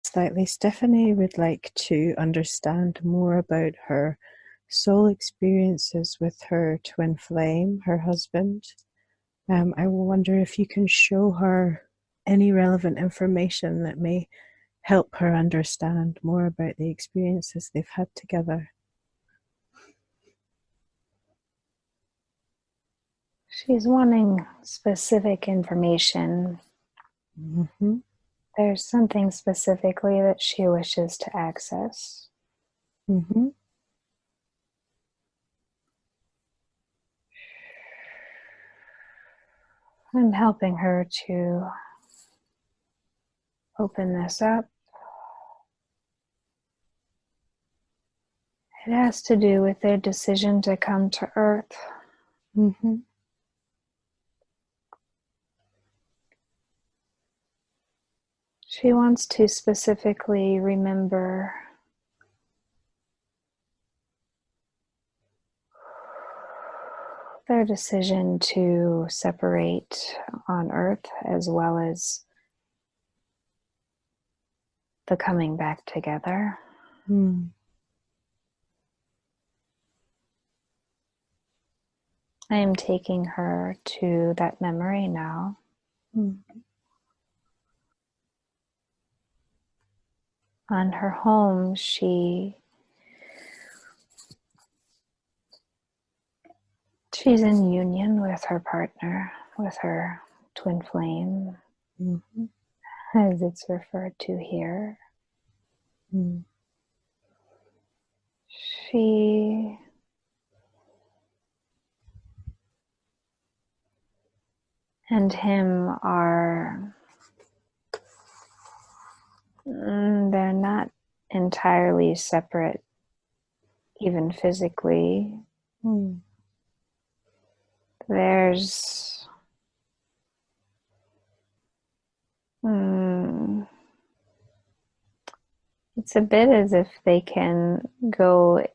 Slightly, Stephanie would like to understand more about her soul experiences with her twin flame, her husband. I wonder if you can show her any relevant information that may help her understand more about the experiences they've had together. She's wanting specific information. Mm-hmm. There's something specifically that she wishes to access. Mm-hmm. I'm helping her to open this up. It has to do with their decision to come to Earth. Mm-hmm. She wants to specifically remember their decision to separate on Earth, as well as the coming back together. Mm. I am taking her to that memory now. Mm. On her home, she's in union with her partner, with her twin flame, Mm-hmm. as it's referred to here. Mm. She and him they're not entirely separate, even physically. Mm. There's it's a bit as if they can go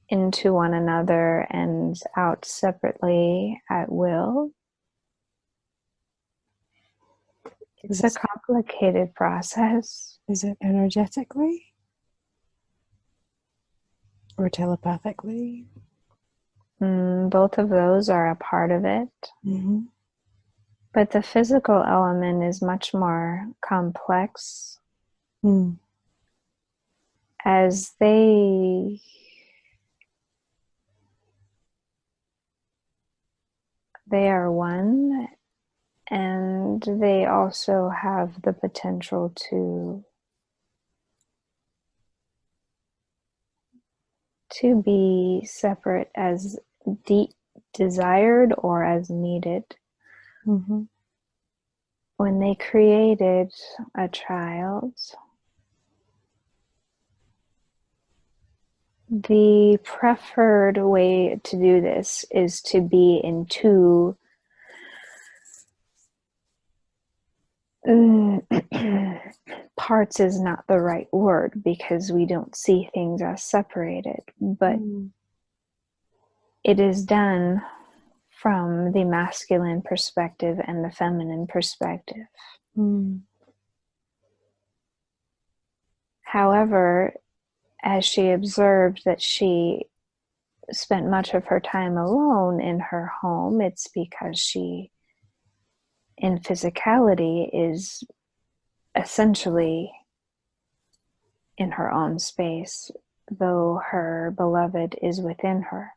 into one another and out separately at will. It's a complicated process. Is it energetically or telepathically? Both of those are a part of it. Mm-hmm. But the physical element is much more complex, Mm. as they are one, and they also have the potential to be separate as desired or as needed. Mm-hmm. When they created a child, the preferred way to do this is to be in two parts is not the right word, because we don't see things as separated, but it is done from the masculine perspective and the feminine perspective. However, as she observed that she spent much of her time alone in her home, it's because she, in physicality, is essentially in her own space, though her beloved is within her.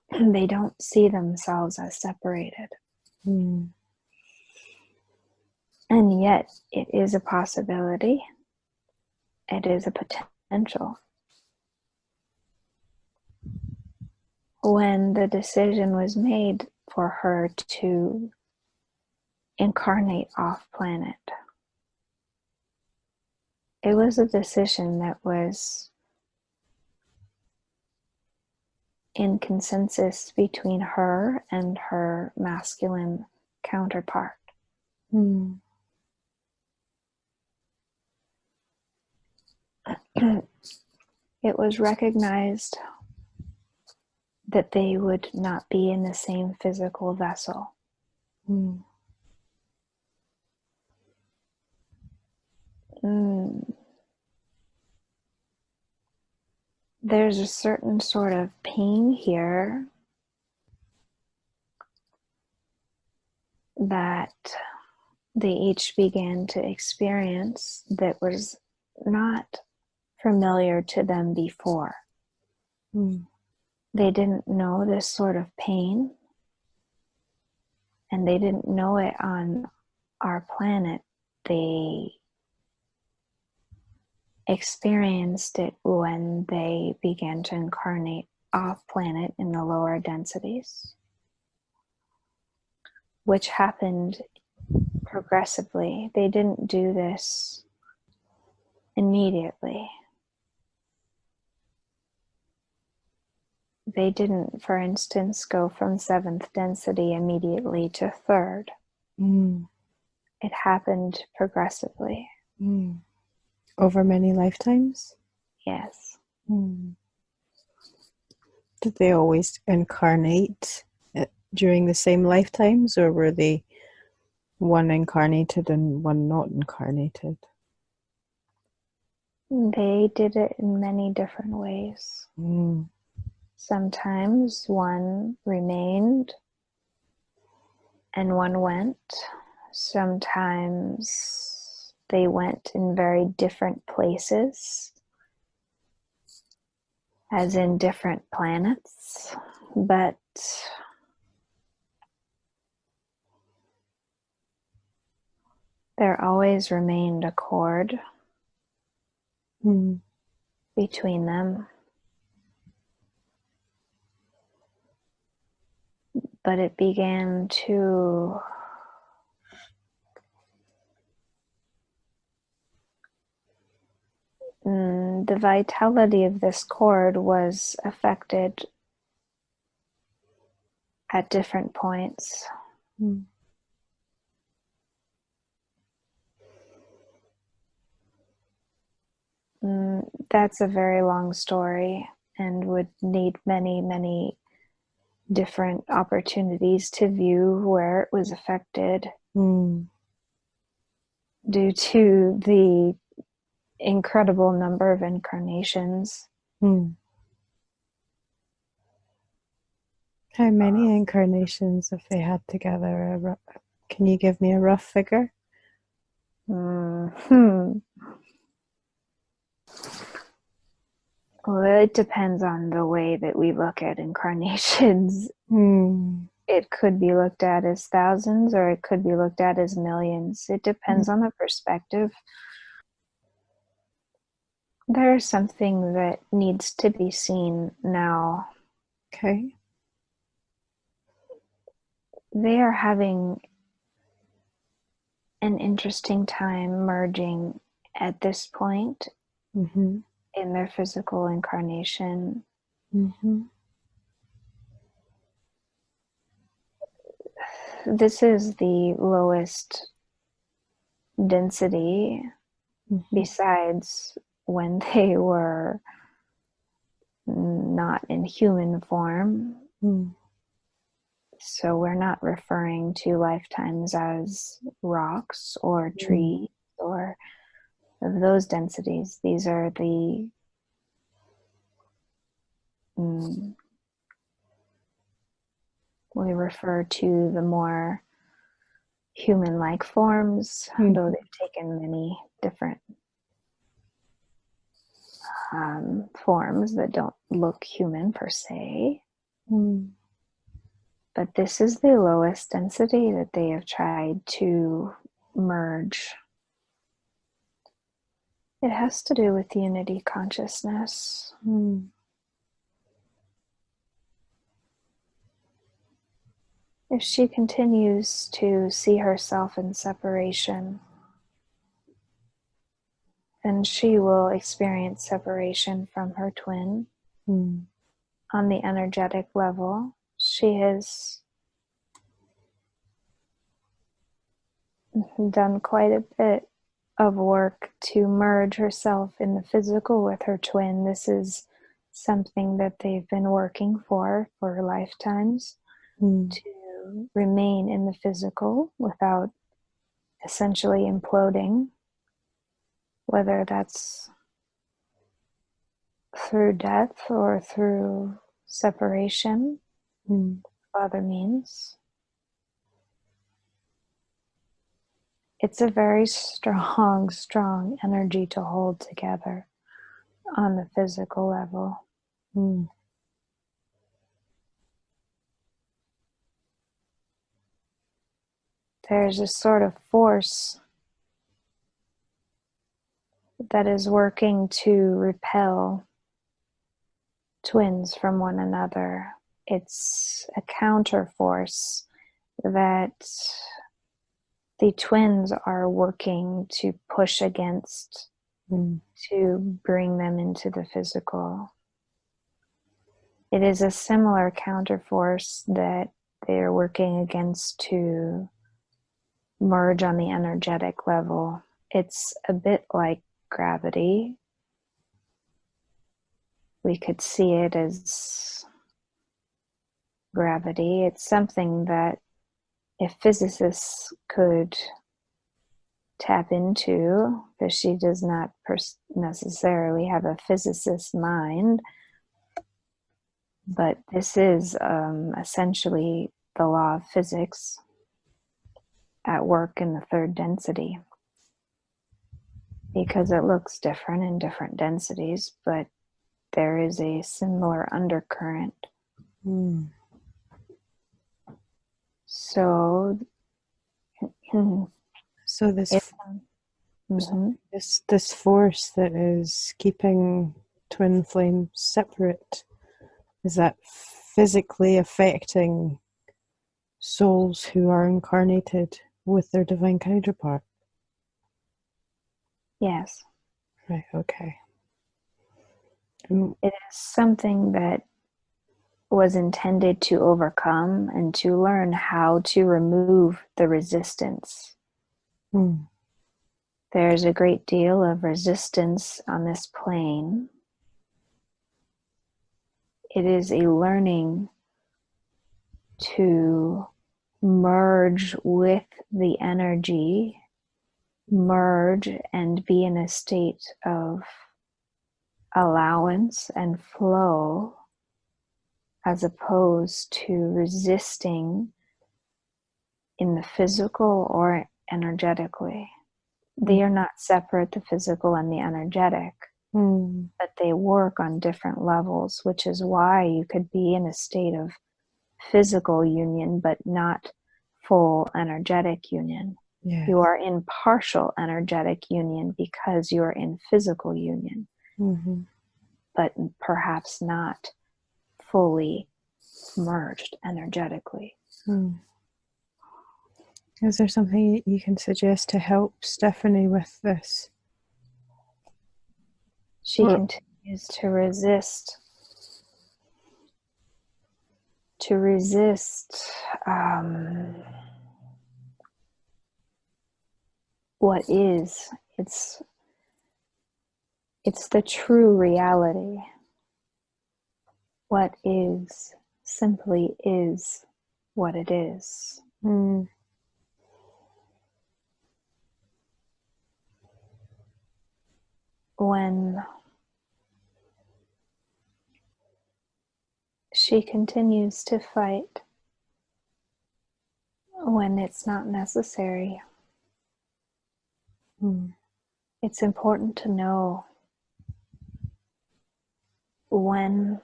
They don't see themselves as separated. And yet it is a possibility. It is a potential. When the decision was made for her to incarnate off planet, it was a decision that was in consensus between her and her masculine counterpart. It was recognized that they would not be in the same physical vessel. There's a certain sort of pain here that they each began to experience that was not familiar to them before. They didn't know this sort of pain, and they didn't know it on our planet. They experienced it when they began to incarnate off planet in the lower densities, which happened progressively. They didn't do this immediately. They didn't, for instance, go from 7th density immediately to 3rd. It happened progressively. Over many lifetimes? Yes. Did they always incarnate during the same lifetimes, or were they one incarnated and one not incarnated? They did it in many different ways. Sometimes one remained and one went. Sometimes they went in very different places, as in different planets, but there always remained a cord between them. But it began to the vitality of this cord was affected at different points. That's a very long story and would need many, many different opportunities to view where it was affected due to the incredible number of incarnations. How many incarnations have they had together? Can you give me a rough figure? Well, it depends on the way that we look at incarnations. It could be looked at as thousands, or it could be looked at as millions. It depends on the perspective. There's something that needs to be seen now. Okay. They are having an interesting time merging at this point in their physical incarnation. This is the lowest density besides when they were not in human form. So we're not referring to lifetimes as rocks or trees or of those densities. These are the we refer to the more human-like forms, though they've taken many different forms that don't look human per se. But this is the lowest density that they have tried to merge. It has to do with unity consciousness. If she continues to see herself in separation, then she will experience separation from her twin. On the energetic level, she has done quite a bit of work to merge herself in the physical with her twin. This is something that they've been working for lifetimes, to remain in the physical without essentially imploding. whether that's through death or through separation, other means. It's a very strong, strong energy to hold together on the physical level. There's a sort of force that is working to repel twins from one another. It's a counter force that the twins are working to push against, to bring them into the physical. It is a similar counter force that they are working against to merge on the energetic level. It's a bit like gravity. We could see it as gravity. It's something that if physicists could tap into, because she does not necessarily have a physicist mind, but this is essentially the law of physics at work in the third density, because it looks different in different densities, but there is a similar undercurrent. So this force that is keeping twin flames separate, is that physically affecting souls who are incarnated with their divine counterpart? Yes. Right, okay. It is something that was intended to overcome and to learn how to remove the resistance. There's a great deal of resistance on this plane. It is a learning to merge with the energy, merge and be in a state of allowance and flow, as opposed to resisting in the physical or energetically. They are not separate, the physical and the energetic, but they work on different levels, which is why you could be in a state of physical union, but not full energetic union. Yes. You are in partial energetic union because you're in physical union, but perhaps not fully merged energetically. Is there something you can suggest to help Stephanie with this? She continues to resist. What is. It's the true reality. What is simply is what it is. When she continues to fight, when it's not necessary, it's important to know when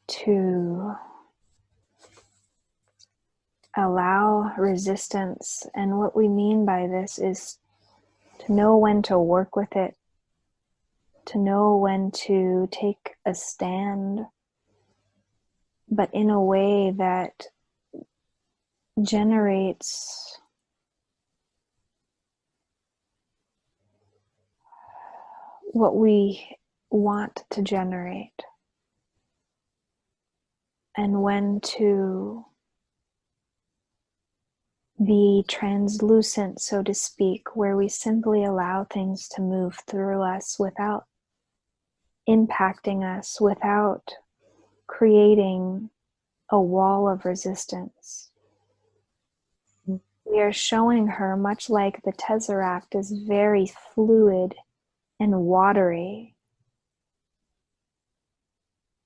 to allow resistance. And what we mean by this is to know when to work with it, to know when to take a stand, but in a way that generates what we want to generate, and when to be translucent, so to speak, where we simply allow things to move through us without impacting us, without creating a wall of resistance. We are showing her, much like the Tesseract is very fluid and watery,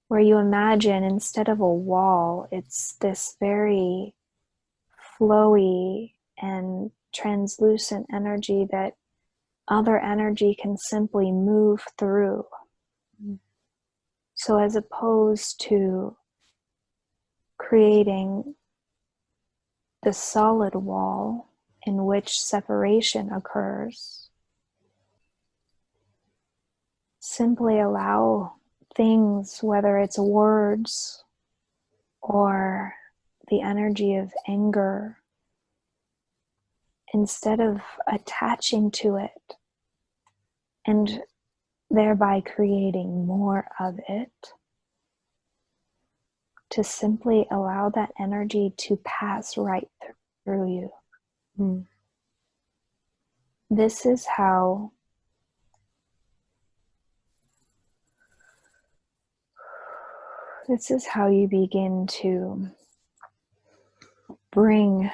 where you imagine instead of a wall, it's this very flowy and translucent energy that other energy can simply move through. So as opposed to creating the solid wall in which separation occurs, simply allow things, whether it's words or the energy of anger, instead of attaching to it and thereby creating more of it, to simply allow that energy to pass right through you. Mm. This is how you begin to bring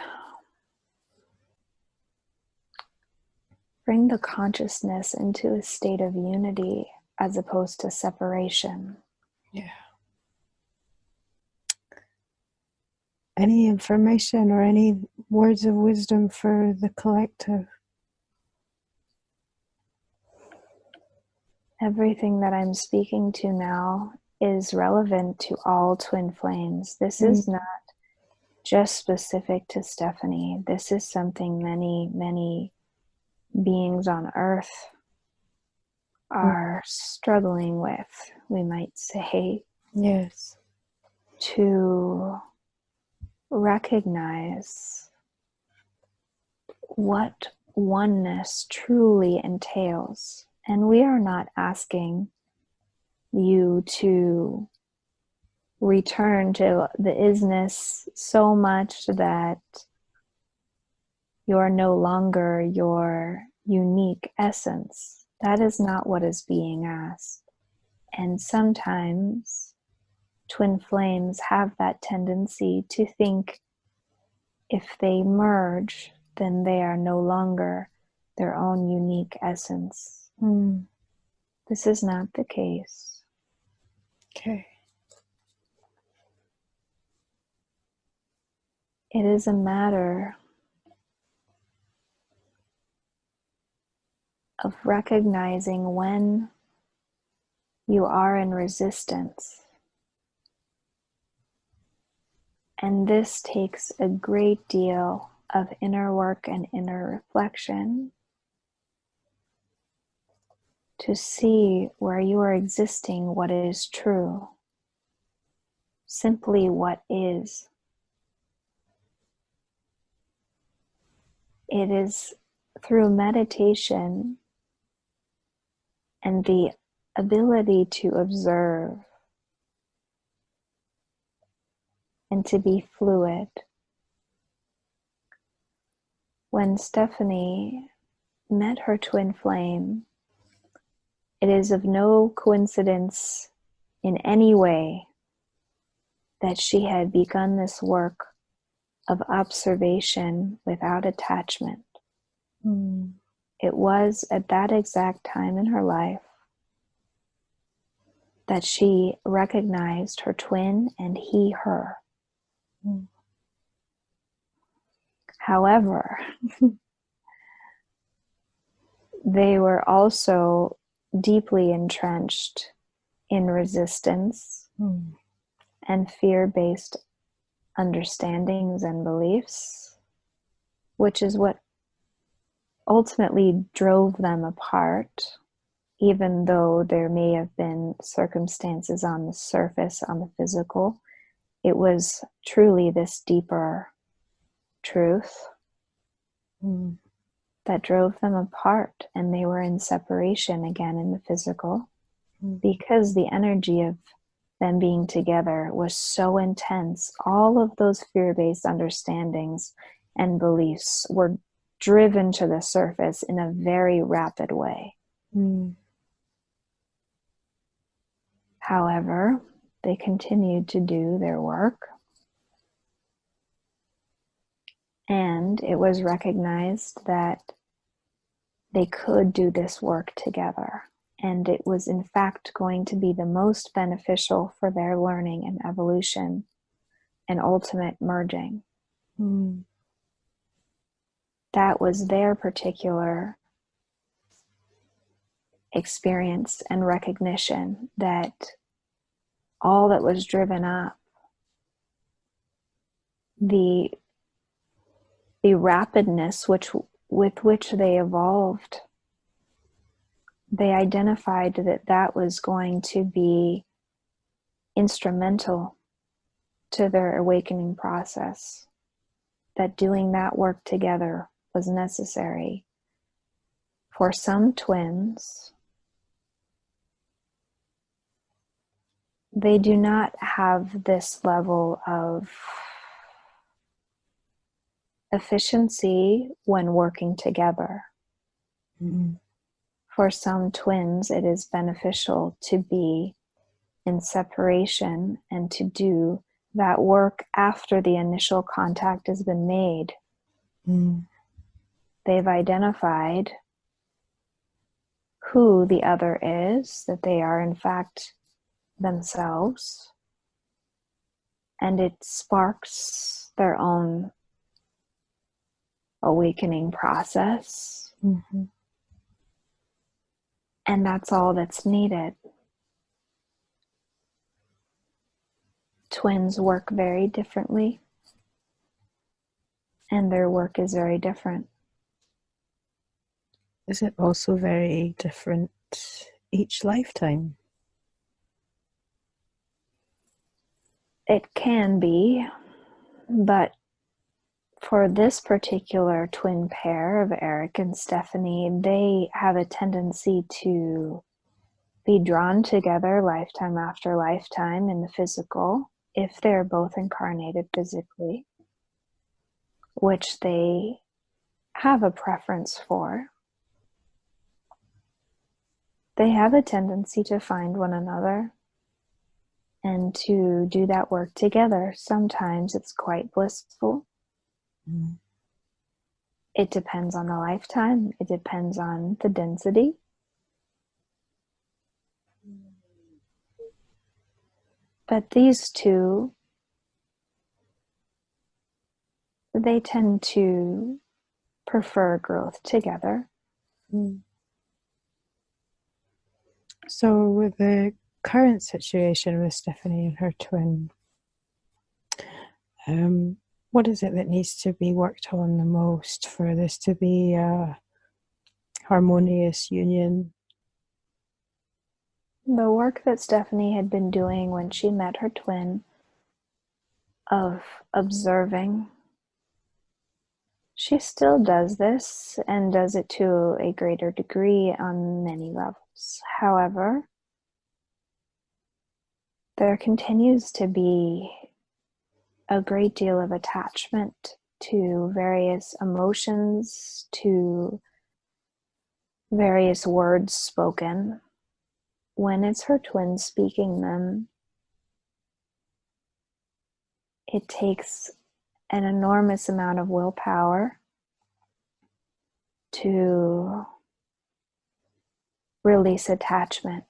the consciousness into a state of unity as opposed to separation. Yeah. Any information or any words of wisdom for the collective? Everything that I'm speaking to now is relevant to all twin flames. This is not just specific to Stephanie. This is something many, many beings on Earth are struggling with, we might say. Yes. To recognize what oneness truly entails. And we are not asking you to return to the isness so much that you're no longer your unique essence. That is not what is being asked. And sometimes twin flames have that tendency to think if they merge, then they are no longer their own unique essence. This is not the case. Okay. It is a matter of recognizing when you are in resistance. And this takes a great deal of inner work and inner reflection to see where you are existing what is true, simply what is. It is through meditation and the ability to observe and to be fluid. When Stephanie met her twin flame, it is of no coincidence in any way that she had begun this work of observation without attachment. It was at that exact time in her life that she recognized her twin and he her. However, they were also deeply entrenched in resistance and fear-based understandings and beliefs, which is what ultimately drove them apart, even though there may have been circumstances on the surface, on the physical. It was truly this deeper truth that drove them apart, and they were in separation again in the physical because the energy of them being together was so intense. All of those fear-based understandings and beliefs were driven to the surface in a very rapid way. However, they continued to do their work, And it was recognized that they could do this work together. And it was, in fact, going to be the most beneficial for their learning and evolution and ultimate merging. Mm. That was their particular experience and recognition, that all that was driven up, the rapidness with which they evolved, they identified that that was going to be instrumental to their awakening process, that doing that work together was necessary. For some twins, they do not have this level of efficiency when working together. Mm. For some twins, it is beneficial to be in separation and to do that work after the initial contact has been made. Mm. They've identified who the other is, that they are in fact themselves, and it sparks their own awakening process. Mm-hmm. And that's all that's needed. Twins work very differently, and their work is very different. Is it also very different each lifetime? It can be, but for this particular twin pair of Eric and Stephanie, they have a tendency to be drawn together lifetime after lifetime in the physical, if they're both incarnated physically, which they have a preference for. They have a tendency to find one another and to do that work together. Sometimes it's quite blissful. Mm. It depends on the lifetime. It depends on the density. But these two, they tend to prefer growth together. Mm. So, with the current situation with Stephanie and her twin, what is it that needs to be worked on the most for this to be a harmonious union? The work that Stephanie had been doing when she met her twin, of observing, she still does this and does it to a greater degree on many levels. However, there continues to be a great deal of attachment to various emotions, to various words spoken. When it's her twin speaking them, it takes an enormous amount of willpower to release attachment.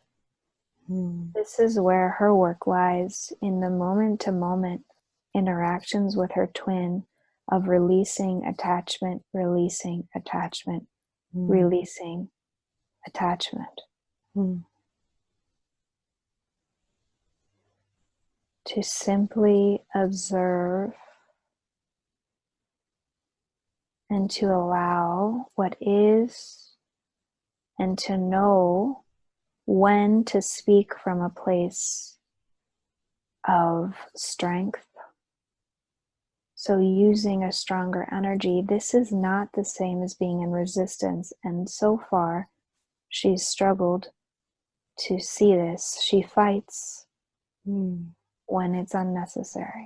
This is where her work lies, in the moment-to-moment interactions with her twin, of releasing attachment, releasing attachment, releasing attachment. To simply observe and to allow what is, and to know when to speak from a place of strength. So using a stronger energy, this is not the same as being in resistance. And so far, she's struggled to see this. She fights when it's unnecessary.